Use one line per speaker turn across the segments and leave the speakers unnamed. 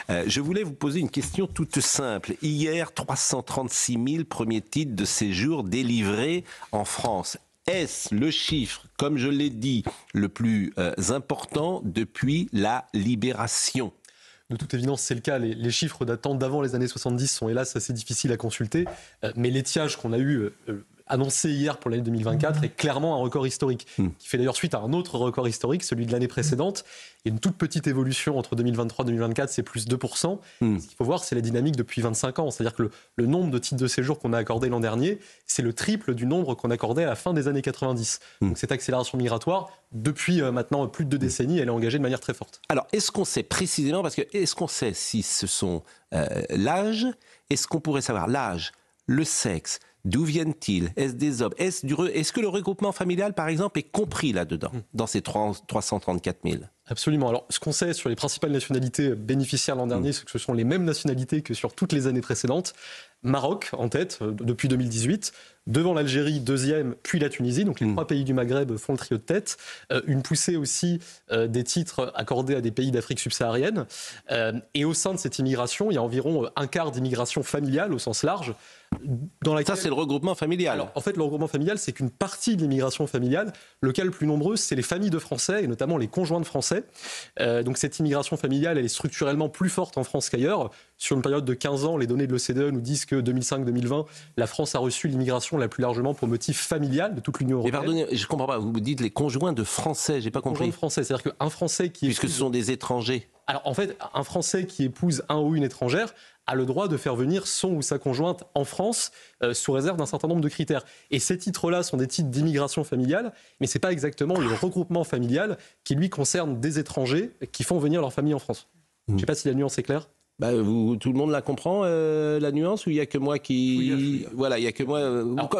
Je voulais vous poser une question toute simple. Hier, 336 000 premiers titres de séjour délivrés en France. Est-ce le chiffre, comme je l'ai dit, le plus important depuis la libération ?
De toute évidence, c'est le cas. Les chiffres datant d'avant les années 70 sont hélas assez difficiles à consulter. Mais l'étiage qu'on a eu annoncé hier pour l'année 2024 est clairement un record historique, qui fait d'ailleurs suite à un autre record historique, celui de l'année précédente. Il y a une toute petite évolution entre 2023 et 2024, c'est plus 2%. Ce qu'il faut voir, c'est la dynamique depuis 25 ans. C'est-à-dire que le nombre de titres de séjour qu'on a accordé l'an dernier, c'est le triple du nombre qu'on accordait à la fin des années 90. Donc cette accélération migratoire, depuis maintenant plus de 2 décennies, elle est engagée de manière très forte.
Alors, est-ce qu'on sait précisément, parce que est-ce qu'on sait si ce sont l'âge, est-ce qu'on pourrait savoir l'âge, le sexe, d'où viennent-ils? Est-ce des hommes? Est-ce que le regroupement familial, par exemple, est compris là-dedans, dans ces 334 000?
Absolument. Alors, ce qu'on sait sur les principales nationalités bénéficiaires l'an dernier, c'est que ce sont les mêmes nationalités que sur toutes les années précédentes. Maroc, en tête, depuis 2018. Devant l'Algérie, deuxième, puis la Tunisie. Donc, les 3 pays du Maghreb font le trio de tête. Une poussée aussi des titres accordés à des pays d'Afrique subsaharienne. Et au sein de cette immigration, il y a environ un quart d'immigration familiale, au sens large.
Ça, c'est le regroupement familial.
Alors, en fait, le regroupement familial, c'est qu'une partie de l'immigration familiale. Le cas le plus nombreux, c'est les familles de Français, et notamment les conjoints de Français. Donc, cette immigration familiale, elle est structurellement plus forte en France qu'ailleurs. Sur une période de 15 ans, les données de l'OCDE nous disent que 2005-2020, la France a reçu l'immigration la plus largement pour motif familial de toute l'Union européenne.
Et pardonnez, je ne comprends pas, vous me dites les conjoints de Français, j'ai pas compris.
Conjoints de Français, c'est-à-dire qu'un Français qui...
Puisque ce sont des étrangers.
Alors, en fait, un Français qui épouse un ou une étrangère a le droit de faire venir son ou sa conjointe en France sous réserve d'un certain nombre de critères. Et ces titres-là sont des titres d'immigration familiale, mais ce n'est pas exactement le regroupement familial qui, lui, concerne des étrangers qui font venir leur famille en France. Je ne sais pas si la nuance est claire.
Bah, tout le monde la comprend, la nuance, ou il n'y a que moi qui...
Oui,
voilà, il n'y a que moi...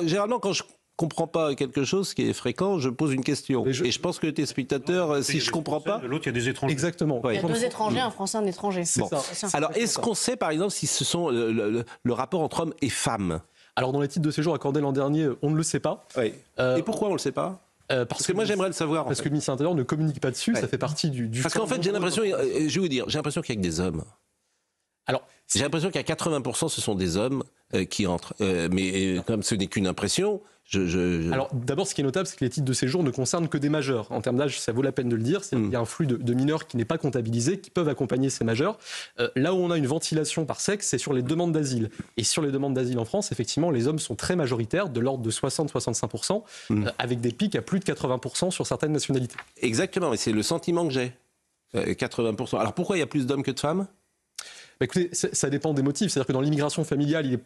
Généralement, quand je comprends pas quelque chose, ce qui est fréquent, je pose une question. Et je pense que tes spectateurs, si je comprends pas...
L'autre, il y a des étrangers.
Exactement.
Il y a 2 étrangers, un Français, un étranger.
C'est ça.
Alors, est-ce qu'on sait, par exemple, si ce sont le rapport entre hommes et femmes?
Alors, dans les titres de séjour accordés l'an dernier, on ne le sait pas.
Oui. Et pourquoi on ne le sait pas? Parce que moi, j'aimerais le savoir.
Parce que le ministère de l'Intérieur ne communique pas dessus, ça fait partie du...
Parce qu'en fait, j'ai l'impression, je vais vous dire, j'ai l'impression qu'il n'y a que des hommes.
Alors,
j'ai l'impression qu'à 80%, ce sont des hommes qui entrent. Mais comme ce n'est qu'une impression,
Alors, d'abord, ce qui est notable, c'est que les titres de séjour ne concernent que des majeurs. En termes d'âge, ça vaut la peine de le dire. Il y a un flux de mineurs qui n'est pas comptabilisé, qui peuvent accompagner ces majeurs. Là où on a une ventilation par sexe, c'est sur les demandes d'asile. Et sur les demandes d'asile en France, effectivement, les hommes sont très majoritaires, de l'ordre de 60-65%, avec des pics à plus de 80% sur certaines nationalités.
Exactement, mais c'est le sentiment que j'ai. 80%. Alors pourquoi il y a plus d'hommes que de femmes?
Écoutez, ça dépend des motifs. C'est-à-dire que dans l'immigration familiale, il est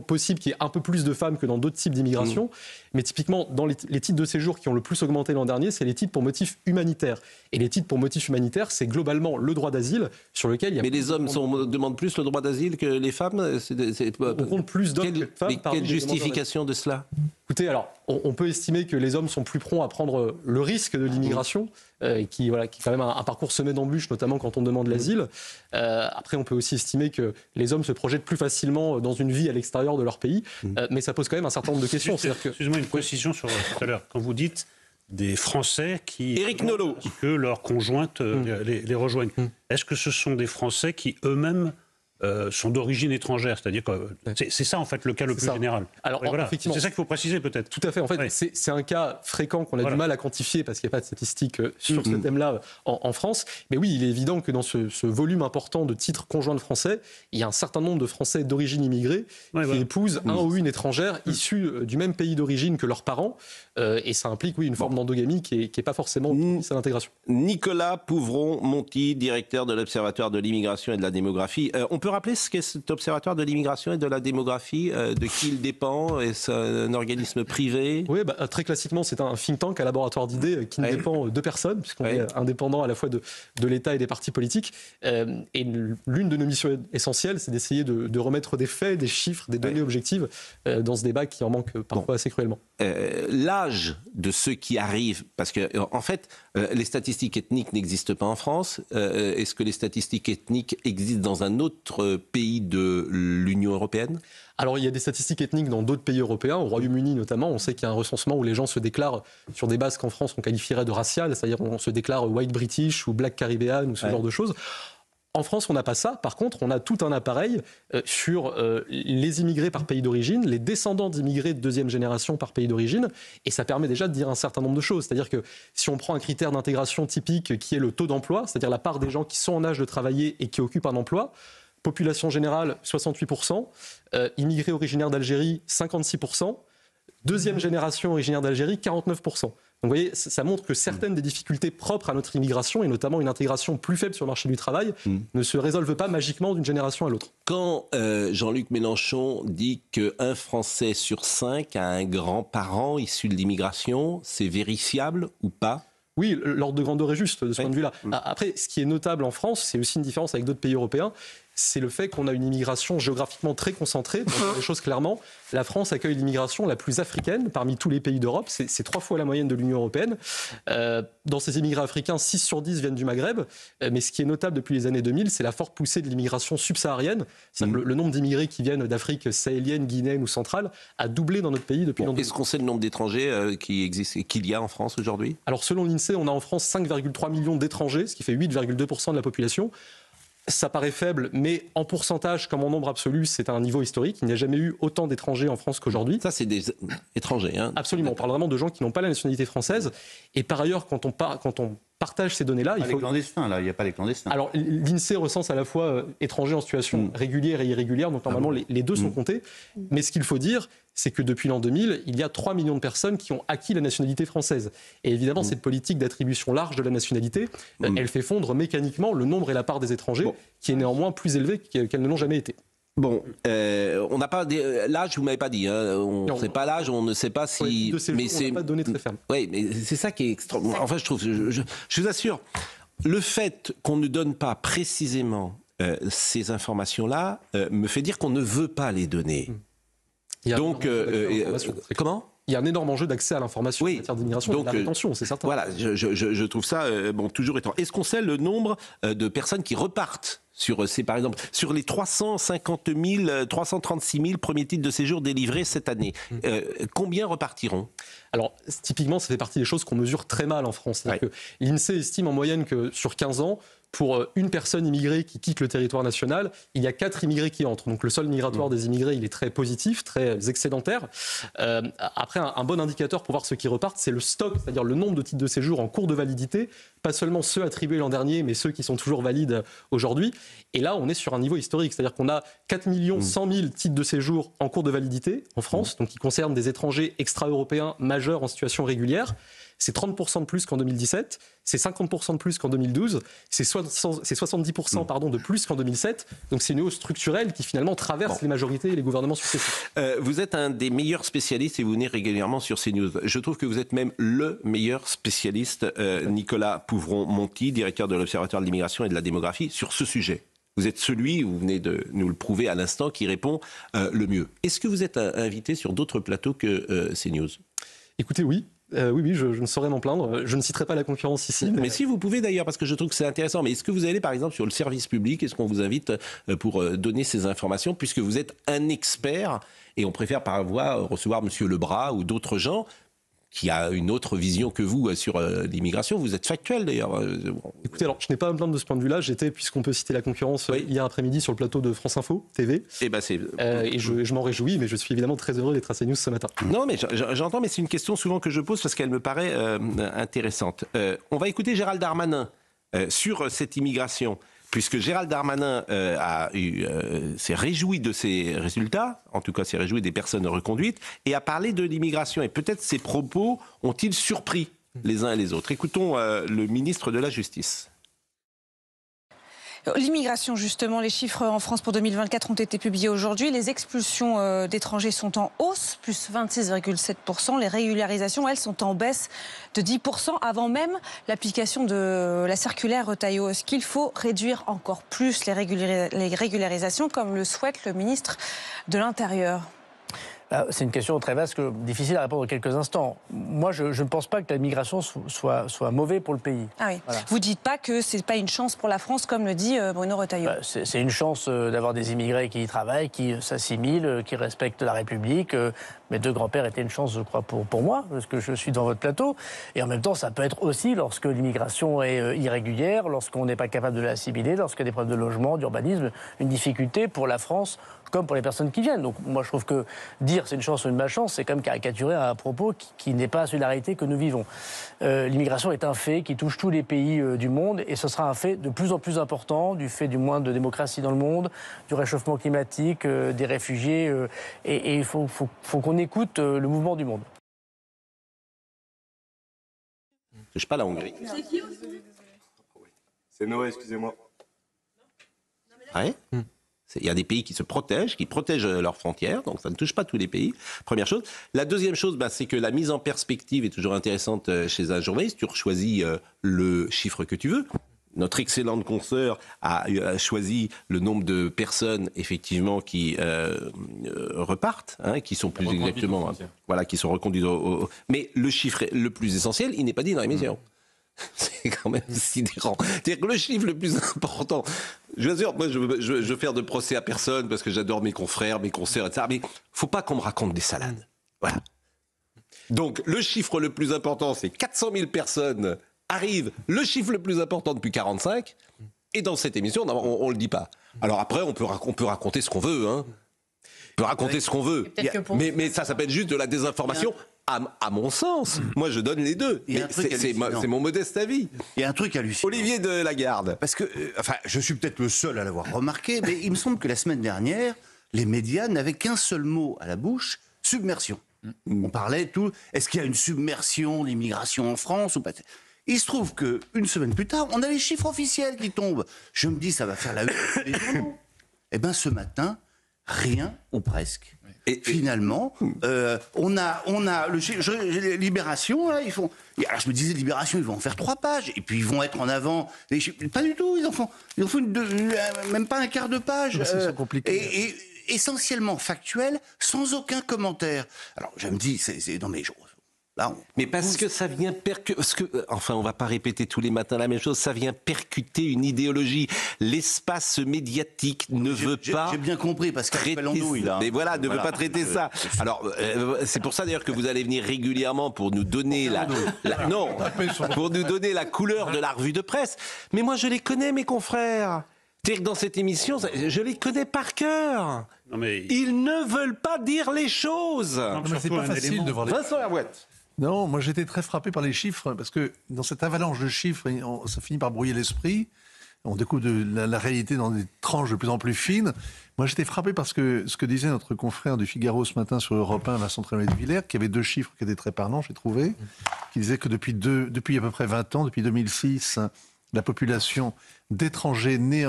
possible qu'il y ait un peu plus de femmes que dans d'autres types d'immigration. Mais typiquement, dans les titres de séjour qui ont le plus augmenté l'an dernier, c'est les titres pour motifs humanitaires. Et les titres pour motifs humanitaires, c'est globalement le droit d'asile sur lequel il y a...
Mais les hommes demandent plus le droit d'asile que les femmes?
On compte plus d'hommes que de femmes.
Quelle justification de cela?
Écoutez, alors, on peut estimer que les hommes sont plus prompts à prendre le risque de l'immigration, qui est quand même un parcours semé d'embûches, notamment quand on demande l'asile. Après, on peut aussi estimer que les hommes se projettent plus facilement dans une vie à l'extérieur de leur pays, mais ça pose quand même un certain nombre de questions.
Excusez-moi, une précision sur tout à l'heure. Quand vous dites des Français qui...
Éric Nolot.
Que leurs conjointes les rejoignent. Est-ce que ce sont des Français qui eux-mêmes sont d'origine étrangère, c'est-à-dire que c'est ça en fait le cas le plus général.
Alors
voilà.
effectivement,
c'est ça qu'il faut préciser peut-être.
Tout à fait. En fait, c'est un cas fréquent qu'on a du mal à quantifier parce qu'il n'y a pas de statistiques sur ce thème-là en France. Mais oui, il est évident que dans ce volume important de titres conjoints de Français, il y a un certain nombre de Français d'origine immigrée qui épousent un ou une étrangère issue du même pays d'origine que leurs parents. Et ça implique une forme d'endogamie qui est pas forcément propice à l'intégration.
Nicolas Pouvron-Monti, directeur de l'Observatoire de l'immigration et de la démographie. On peut rappeler ce qu'est cet Observatoire de l'immigration et de la démographie, de qui il dépend? Est-ce un organisme privé?
Oui, très classiquement, c'est un think tank, un laboratoire d'idées qui ne dépend de personne, puisqu'on est indépendant à la fois de l'État et des partis politiques. Et l'une de nos missions essentielles, c'est d'essayer de remettre des faits, des chiffres, des données objectives dans ce débat qui en manque parfois assez cruellement.
L'âge de ceux qui arrivent, parce que en fait, les statistiques ethniques n'existent pas en France. Est-ce que les statistiques ethniques existent dans un autre pays de l'Union européenne?
Alors, il y a des statistiques ethniques dans d'autres pays européens, au Royaume-Uni notamment. On sait qu'il y a un recensement où les gens se déclarent sur des bases qu'en France on qualifierait de raciales, c'est-à-dire on se déclare white British ou black Caribbean ou ce genre de choses. En France, on n'a pas ça. Par contre, on a tout un appareil sur les immigrés par pays d'origine, les descendants d'immigrés de deuxième génération par pays d'origine. Et ça permet déjà de dire un certain nombre de choses. C'est-à-dire que si on prend un critère d'intégration typique qui est le taux d'emploi, c'est-à-dire la part des gens qui sont en âge de travailler et qui occupent un emploi, population générale, 68%, immigrés originaires d'Algérie, 56%, deuxième génération originaire d'Algérie, 49%. Donc vous voyez, ça montre que certaines des difficultés propres à notre immigration, et notamment une intégration plus faible sur le marché du travail, ne se résolvent pas magiquement d'une génération à l'autre.
Quand Jean-Luc Mélenchon dit qu'un Français sur 5 a un grand-parent issu de l'immigration, c'est vérifiable ou pas ?
Oui, l'ordre de grandeur est juste de ce point de vue-là. Après, ce qui est notable en France, c'est aussi une différence avec d'autres pays européens, c'est le fait qu'on a une immigration géographiquement très concentrée. Pour dire les choses clairement, la France accueille l'immigration la plus africaine parmi tous les pays d'Europe. C'est 3 fois la moyenne de l'Union européenne. Dans ces immigrés africains, 6 sur 10 viennent du Maghreb. Mais ce qui est notable depuis les années 2000, c'est la forte poussée de l'immigration subsaharienne. Le nombre d'immigrés qui viennent d'Afrique sahélienne, guinéenne ou centrale a doublé dans notre pays depuis l'an 2000.
Est-ce qu'on sait le nombre d'étrangers qu'il y a en France aujourd'hui ?
Alors selon l'INSEE, on a en France 5,3 millions d'étrangers, ce qui fait 8,2% de la population. Ça paraît faible, mais en pourcentage comme en nombre absolu, c'est un niveau historique. Il n'y a jamais eu autant d'étrangers en France qu'aujourd'hui.
Ça, c'est des étrangers. Hein.
Absolument. On parle vraiment de gens qui n'ont pas la nationalité française. Et par ailleurs, quand on partage ces données-là...
Les clandestins, là, il n'y a pas les clandestins.
Alors, l'INSEE recense à la fois étrangers en situation régulière et irrégulière, donc normalement, les deux sont comptés. Mais ce qu'il faut dire, c'est que depuis l'an 2000, il y a 3 millions de personnes qui ont acquis la nationalité française. Et évidemment, cette politique d'attribution large de la nationalité, elle fait fondre mécaniquement le nombre et la part des étrangers, qui est néanmoins plus élevée qu'elles ne l'ont jamais été.
Bon, on n'a pas l'âge, vous m'avez pas dit. Hein, on ne sait pas l'âge, on ne sait pas si.
Mais on n'a pas de données très fermes.
Oui, mais c'est ça qui est extraordinaire. Enfin, je trouve, je vous assure, le fait qu'on ne donne pas précisément ces informations-là me fait dire qu'on ne veut pas les donner. Donc, comment ?
Il y a un énorme enjeu d'accès à l'information en matière d'immigration et de la rétention, c'est certain.
Voilà, je trouve ça toujours étonnant. Est-ce qu'on sait le nombre de personnes qui repartent par exemple, sur les 336 000 premiers titres de séjour délivrés cette année, combien repartiront ?
Alors, typiquement, ça fait partie des choses qu'on mesure très mal en France. C'est-à-dire que l'INSEE estime en moyenne que sur 15 ans, pour une personne immigrée qui quitte le territoire national, il y a 4 immigrés qui entrent. Donc le solde migratoire des immigrés, il est très positif, très excédentaire. Après, un bon indicateur pour voir ceux qui repartent, c'est le stock, c'est-à-dire le nombre de titres de séjour en cours de validité, pas seulement ceux attribués l'an dernier, mais ceux qui sont toujours valides aujourd'hui. Et là, on est sur un niveau historique, c'est-à-dire qu'on a 4 100 000 titres de séjour en cours de validité en France, donc qui concernent des étrangers extra-européens majeurs en situation régulière. C'est 30% de plus qu'en 2017, c'est 50% de plus qu'en 2012, c'est 70% de plus qu'en 2007. Donc c'est une hausse structurelle qui finalement traverse les majorités et les gouvernements successifs.
Vous êtes un des meilleurs spécialistes et vous venez régulièrement sur CNews. Je trouve que vous êtes même le meilleur spécialiste, Nicolas Pouvron-Monti, directeur de l'Observatoire de l'immigration et de la démographie, sur ce sujet. Vous êtes celui, vous venez de nous le prouver à l'instant, qui répond le mieux. Est-ce que vous êtes invité sur d'autres plateaux que CNews ?
Écoutez, oui. Oui, je ne saurais m'en plaindre. Je ne citerai pas la concurrence ici.
Mais si vous pouvez d'ailleurs, parce que je trouve que c'est intéressant. Mais est-ce que vous allez par exemple sur le service public ? Est-ce qu'on vous invite pour donner ces informations, puisque vous êtes un expert et on préfère par voie recevoir Monsieur Lebras ou d'autres gens qui a une autre vision que vous sur l'immigration. Vous êtes factuel d'ailleurs.
Écoutez, alors je n'ai pas à me plaindre de ce point de vue-là. J'étais, puisqu'on peut citer la concurrence, hier après-midi sur le plateau de France Info TV. Et je m'en réjouis, mais je suis évidemment très heureux d'être à CNews ce matin.
Non, mais j'entends, mais c'est une question souvent que je pose parce qu'elle me paraît intéressante. On va écouter Gérald Darmanin sur cette immigration. Puisque Gérald Darmanin s'est réjoui de ces résultats, en tout cas s'est réjoui des personnes reconduites, et a parlé de l'immigration. Et peut-être ces propos ont-ils surpris les uns et les autres. Écoutons le ministre de la Justice.
L'immigration, justement, les chiffres en France pour 2024 ont été publiés aujourd'hui. Les expulsions d'étrangers sont en hausse, plus 26,7%. Les régularisations, elles, sont en baisse de 10% avant même l'application de la circulaire Retailleau. Est-ce qu'il faut réduire encore plus les régularisations, comme le souhaite le ministre de l'Intérieur ?
C'est une question très vaste, difficile à répondre en quelques instants. Moi, je ne pense pas que la migration soit mauvais pour le pays.
Ah oui.
Voilà.
Vous dites pas que c'est pas une chance pour la France, comme le dit Bruno Retailleau.
C'est une chance d'avoir des immigrés qui y travaillent, qui s'assimilent, qui respectent la République. Mes deux grands-pères étaient une chance, je crois, pour moi, parce que je suis dans votre plateau. Et en même temps, ça peut être aussi lorsque l'immigration est irrégulière, lorsqu'on n'est pas capable de l'assimiler, lorsqu'il y a des problèmes de logement, d'urbanisme, une difficulté pour la France comme pour les personnes qui viennent. Donc moi, je trouve que dire c'est une chance ou une malchance, c'est quand même caricaturer un propos qui n'est pas celui de la réalité que nous vivons. L'immigration est un fait qui touche tous les pays du monde et ce sera un fait de plus en plus important du fait du moins de démocratie dans le monde, du réchauffement climatique, des réfugiés. Et il faut qu'on écoute le mouvement du monde.
Je touche pas la Hongrie.
C'est Noé, excusez-moi.
Ouais. Il y a des pays qui se protègent, qui protègent leurs frontières, donc ça ne touche pas tous les pays. Première chose. La deuxième chose, c'est que la mise en perspective est toujours intéressante chez un journaliste. Tu choisis le chiffre que tu veux. Notre excellente consoeur a choisi le nombre de personnes effectivement qui repartent, qui sont plus exactement, qui sont reconduites. Mais le chiffre le plus essentiel, il n'est pas dit dans l'émission. C'est quand même sidérant. C'est-à-dire que le chiffre le plus important, je vous assure, moi je veux faire de procès à personne parce que j'adore mes confrères, mes consoeurs, etc. Mais il ne faut pas qu'on me raconte des salades. Voilà. Donc le chiffre le plus important, c'est 400 000 personnes arrivent. Le chiffre le plus important depuis 45. Et dans cette émission, on ne le dit pas. Alors après, on peut raconter ce qu'on veut. On peut raconter ce qu'on veut. Mais ça s'appelle juste de la désinformation. À mon sens, moi je donne les deux. C'est mon modeste avis.
Il y a un truc hallucinant.
Olivier de Lagarde.
Parce que, je suis peut-être le seul à l'avoir remarqué, mais il me semble que la semaine dernière, les médias n'avaient qu'un seul mot à la bouche, submersion. On parlait tout. Est-ce qu'il y a une submersion, l'immigration en France ou pas? Il se trouve qu'une semaine plus tard, on a les chiffres officiels qui tombent. Je me dis, ça va faire la une des journaux. Eh bien, ce matin, rien ou presque. Et finalement, on a Libération, là, ils font. Alors je me disais, Libération, ils vont en faire 3 pages, et puis ils vont être en avant. Pas du tout, ils en font même pas un quart de page.
C'est compliqué.
Et essentiellement factuel, sans aucun commentaire. Alors je me dis, non mais
mais parce que ça vient enfin, on va pas répéter tous les matins la même chose, ça vient percuter une idéologie. L'espace médiatique ne veut pas.
J'ai bien compris, parce qu'Alain Landouille,
mais voilà, ne veut pas traiter ça. Alors, c'est pour ça d'ailleurs que vous allez venir régulièrement pour nous donner pour nous donner la couleur de la revue de presse. Mais moi, je les connais, mes confrères. C'est-à-dire que dans cette émission, je les connais par cœur. Ils ne veulent pas dire les choses.
Non, mais c'est pas facile de voir les.
Vincent Herouette.
Non, moi j'étais très frappé par les chiffres, parce que dans cette avalanche de chiffres, ça finit par brouiller l'esprit. On découvre la réalité dans des tranches de plus en plus fines. Moi j'étais frappé parce que ce que disait notre confrère du Figaro ce matin sur Europe 1, Vincent Trémolet de Villers, qui avait 2 chiffres qui étaient très parlants, j'ai trouvé, qui disait que depuis à peu près 20 ans, depuis 2006, la population d'étrangers nés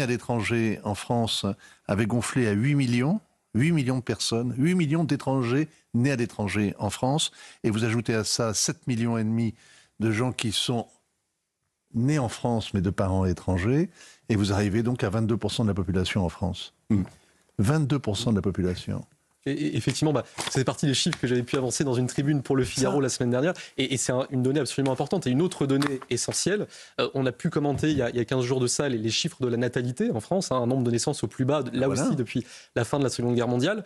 à l'étranger en France avait gonflé à 8 millions. 8 millions de personnes, 8 millions d'étrangers nés à l'étranger en France. Et vous ajoutez à ça 7,5 millions de gens qui sont nés en France, mais de parents étrangers. Et vous arrivez donc à 22% de la population en France. 22% de la population.
Et effectivement, c'est partie des chiffres que j'avais pu avancer dans une tribune pour le Figaro la semaine dernière. Et c'est une donnée absolument importante. Et une autre donnée essentielle, on a pu commenter il y a 15 jours de ça les chiffres de la natalité en France, un nombre de naissances au plus bas, aussi depuis la fin de la Seconde Guerre mondiale.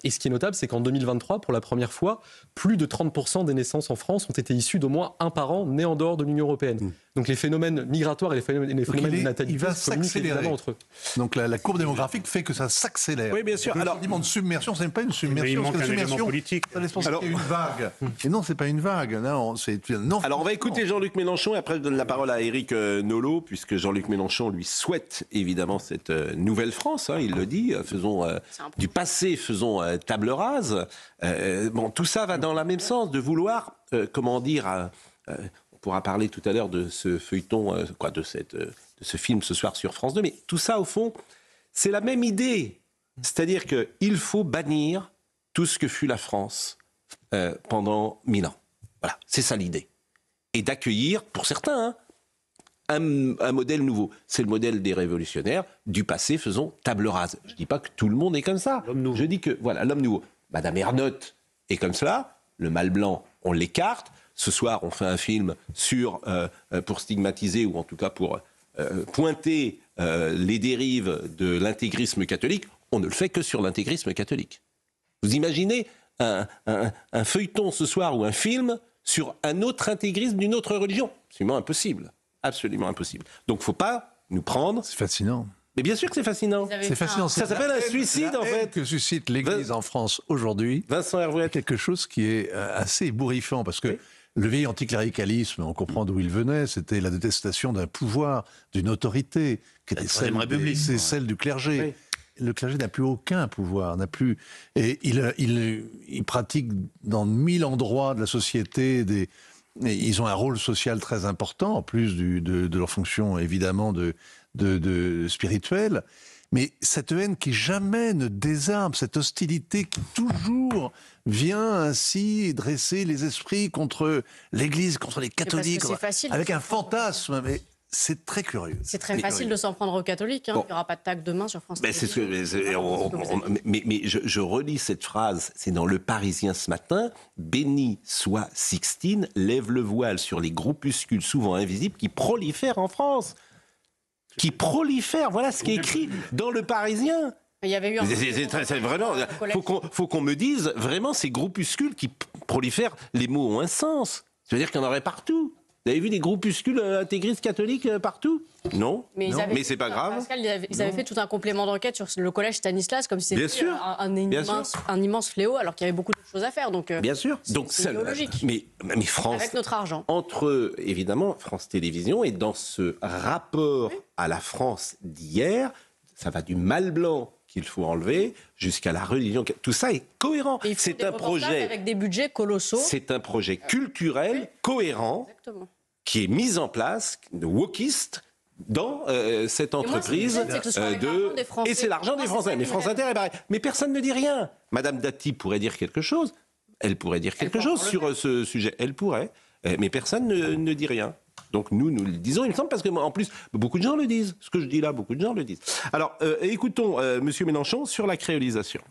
Et ce qui est notable, c'est qu'en 2023, pour la première fois, plus de 30% des naissances en France ont été issues d'au moins un parent né en dehors de l'Union européenne. Donc les phénomènes migratoires et les phénomènes de natalité se communiquent évidemment entre eux.
Donc la courbe démographique fait que ça s'accélère.
Oui, bien sûr.
Alors, l'argument de submersion, c'est pas une submersion.
Il manque un élément politique.
Ça laisse penser qu'il y a une vague. Et non, c'est pas une vague. Non.
Alors on va écouter Jean-Luc Mélenchon et après je donne la parole à Éric Nolot, puisque Jean-Luc Mélenchon lui souhaite évidemment cette nouvelle France, il le dit, faisons du passé, faisons table rase. Tout ça va dans le même sens, de vouloir, on pourra parler tout à l'heure de ce feuilleton, de ce film ce soir sur France 2, mais tout ça au fond, c'est la même idée. C'est-à-dire qu'il faut bannir tout ce que fut la France pendant 1000 ans. Voilà, c'est ça l'idée. Et d'accueillir, pour certains, un modèle nouveau. C'est le modèle des révolutionnaires. Du passé, faisons table rase. Je ne dis pas que tout le monde est comme ça. Je dis que, voilà, l'homme nouveau. Madame Ernotte est comme cela, le mâle blanc, on l'écarte. Ce soir, on fait un film pour stigmatiser, ou en tout cas pour pointer les dérives de l'intégrisme catholique. On ne le fait que sur l'intégrisme catholique. Vous imaginez un feuilleton ce soir ou un film sur un autre intégrisme d'une autre religion? Absolument impossible. Absolument impossible. Donc il ne faut pas nous prendre...
C'est fascinant.
Mais bien sûr que c'est fascinant.
C'est fascinant.
Ça s'appelle un suicide, en fait.
Que suscite l'Église en France aujourd'hui.
Vincent Hervouet.
Quelque chose qui est assez ébouriffant, parce que le vieil anticléricalisme, on comprend d'où il venait, c'était la détestation d'un pouvoir, d'une autorité, qui était celle du clergé. Oui. Le clergé n'a plus aucun pouvoir, n'a plus... Et il pratique dans 1000 endroits de la société ils ont un rôle social très important, en plus de leur fonction, évidemment, de spirituelle. Mais cette haine qui jamais ne désarme, cette hostilité qui toujours vient ainsi dresser les esprits contre l'Église, contre les catholiques, avec un fantasme... Mais c'est très curieux.
C'est très facile de s'en prendre aux catholiques. Hein. Bon. Il n'y aura pas de tag demain sur France Télévisions.
Mais je relis cette phrase, c'est dans Le Parisien ce matin. Béni soit Sixtine, lève le voile sur les groupuscules souvent invisibles qui prolifèrent en France. Qui prolifèrent, voilà ce qui est écrit dans Le Parisien.
Il y avait eu un...
vraiment, faut qu'on me dise vraiment ces groupuscules qui prolifèrent, les mots ont un sens. Ça veut dire qu'il y en aurait partout. Vous avez vu des groupuscules intégristes catholiques partout? Non, mais c'est pas grave.
Pascal, ils avaient fait tout un complément d'enquête sur le collège Stanislas, comme si c'était un immense fléau, alors qu'il y avait beaucoup de choses à faire. Donc,
bien sûr. Donc,
c'est idéologique.
Mais France,
avec notre argent.
Entre, évidemment, France Télévisions et dans ce rapport à la France d'hier, ça va du mâle blanc qu'il faut enlever jusqu'à la religion. Tout ça est cohérent.
C'est un projet avec des budgets colossaux.
C'est un projet culturel cohérent.
Exactement.
Qui est mise en place, de wokiste, dans cette entreprise et c'est l'argent des Français. Mais France Inter est pareil. Mais personne ne dit rien. Madame Dati pourrait dire quelque chose. Elle pourrait dire quelque chose sur ce sujet. Elle pourrait. Mais personne ne dit rien. Donc nous le disons, il me semble, parce que en plus, beaucoup de gens le disent. Ce que je dis là, beaucoup de gens le disent. Alors, écoutons Monsieur Mélenchon sur la créolisation.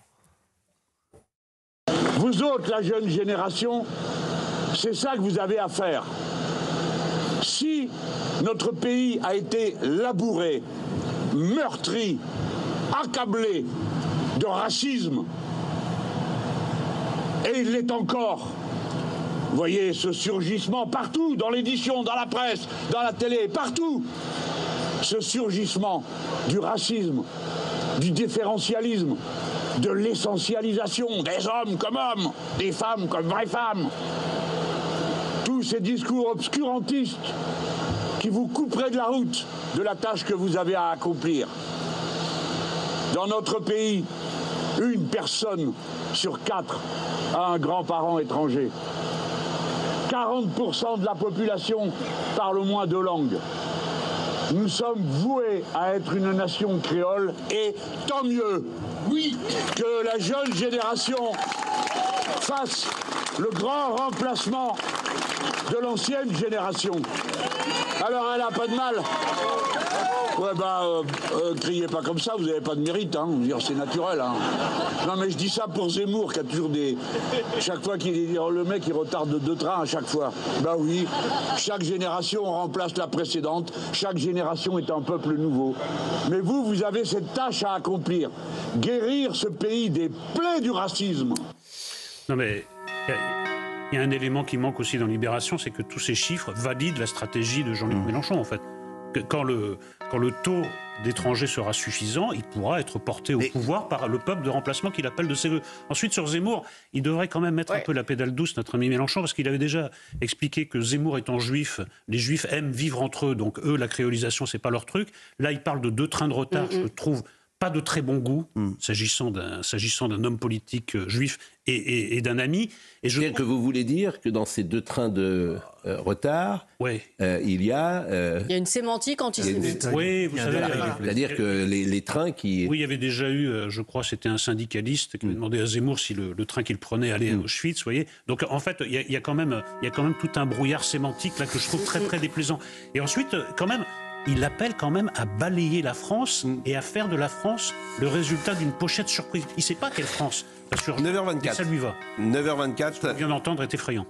Vous autres, la jeune génération, c'est ça que vous avez à faire. Si notre pays a été labouré, meurtri, accablé de racisme, et il l'est encore, vous voyez ce surgissement partout, dans l'édition, dans la presse, dans la télé, partout, ce surgissement du racisme, du différentialisme, de l'essentialisation des hommes comme hommes, des femmes comme vraies femmes. Tous ces discours obscurantistes qui vous couperaient de la route de la tâche que vous avez à accomplir. Dans notre pays, 1 personne sur 4 a un grand-parent étranger. 40% de la population parle au moins 2 langues. Nous sommes voués à être une nation créole et tant mieux que la jeune génération fasse le grand remplacement de l'ancienne génération. Alors elle n'a pas de mal. Ouais criez pas comme ça, vous n'avez pas de mérite, hein. C'est naturel, hein. Non mais je dis ça pour Zemmour qui a toujours des... Chaque fois qu'il dit le mec il retarde 2 trains à chaque fois. Bah oui, chaque génération remplace la précédente, chaque génération est un peuple nouveau. Mais vous avez cette tâche à accomplir, guérir ce pays des plaies du racisme.
Non mais... Il y a un élément qui manque aussi dans Libération, c'est que tous ces chiffres valident la stratégie de Jean-Luc Mélenchon, en fait. Quand le taux d'étrangers sera suffisant, il pourra être porté au pouvoir par le peuple de remplacement qu'il appelle de ses voeux. Ensuite, sur Zemmour, il devrait quand même mettre un peu la pédale douce, notre ami Mélenchon, parce qu'il avait déjà expliqué que Zemmour étant juif, les juifs aiment vivre entre eux, donc eux, la créolisation, c'est pas leur truc. Là, il parle de 2 trains de retard, je trouve pas de très bon goût, s'agissant d'un homme politique juif et d'un ami. Et je
que vous voulez dire que dans ces 2 trains de retard, il y a
une sémantique antisémite.
Oui, vous savez.
C'est-à-dire que les trains qui...
Oui, il y avait déjà eu, je crois, c'était un syndicaliste qui avait demandé à Zemmour si le train qu'il prenait allait à Auschwitz, vous voyez. Donc en fait, il y a quand même tout un brouillard sémantique là que je trouve très très déplaisant. Et ensuite, quand même, il appelle quand même à balayer la France et à faire de la France le résultat d'une pochette surprise. Il ne sait pas quelle France. t'assure.
9h24.
Et ça lui va.
9h24.
Ce qu'on vient d'entendre est effrayant.